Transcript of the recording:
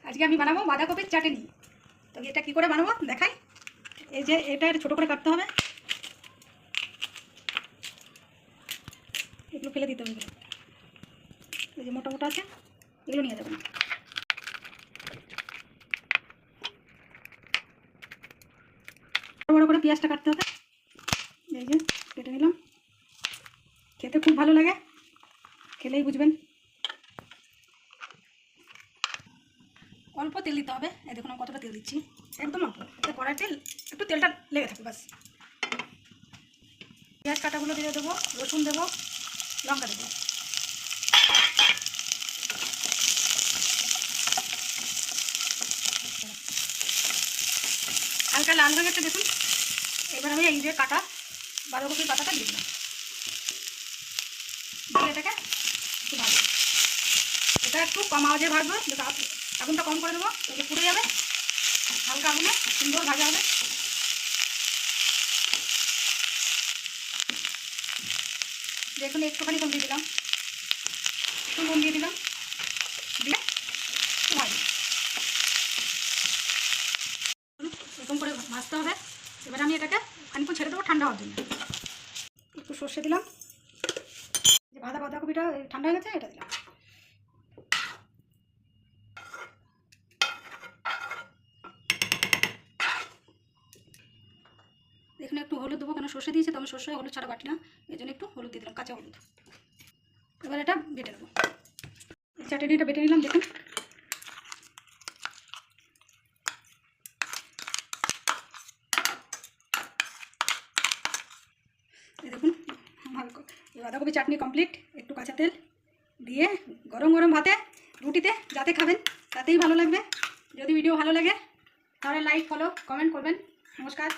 আজকে আমি বানাবো বাঁধাকপির চাটনি। তো এটা কি করে বানাবো দেখাই। এই যে এটা ছোট করে কাটতে হবে, এগুলো ফেলে দিতে হবে। এই যে মোটা মোটা আছে এগুলো নিয়ে যাবেন। বড় বড় করে পেঁয়াজটা কাটতে হবে। এই যে কেটে নিলাম। খেতে খুব ভালো লাগে, খেলেই বুঝবেন। অল্প তেল দিতে হবে। এই দেখুন আমি কতটা তেল দিচ্ছি, একদম অল্প, এতে কড়াই তেল একটু তেলটা লেগে থাকে বাস। পেঁয়াজ কাটাগুলো দিয়ে দেবো, রসুন দেবো, লঙ্কা দেবো। হালকা লাল হয়ে গেছে দেখুন। এবার আমি এই যে কাটা বাঁধাকপির পাতাটা দিয়ে দিলাম। দিয়ে এটাকে একটু ভাজবো। এটা একটু কম আওয়াজে ভাজবো, আগুনটা কম করে দেবো, এটা পুড়ে যাবে। হালকা আগুনে সুন্দর ভাজা হবে। দেখুন একটুখানি নুন দিয়ে দিলাম, একটু নুন দিয়ে দিলাম, দিয়ে ভাজি এরকম করে ভাজতে হবে। এবার আমি এটাকে খানিকক্ষণ ছেড়ে দেবো ঠান্ডা হওয়ার জন্য। একটু সর্ষে দিলাম, যে বাঁধাকপিটা ঠান্ডা হয়ে গেছে এটা দিলাম। এখানে একটু হলুদ দেবো, কেন সর্ষে দিয়েছে তো আমি সর্ষে হলুদ ছাড়া বাটি না, এই জন্য একটু হলুদ দিয়ে দিলাম, কাঁচা হলুদ। এবার এটা বেটে নেবো। চাটনিটা বেটে নিলাম দেখুন। এই দেখুন এই বাঁধাকপি চাটনি কমপ্লিট। একটু কাঁচা তেল দিয়ে গরম গরম ভাতে রুটিতে যাতে খাবেন তাতেই ভালো লাগবে। যদি ভিডিও ভালো লাগে তাহলে লাইক ফলো কমেন্ট করবেন। নমস্কার।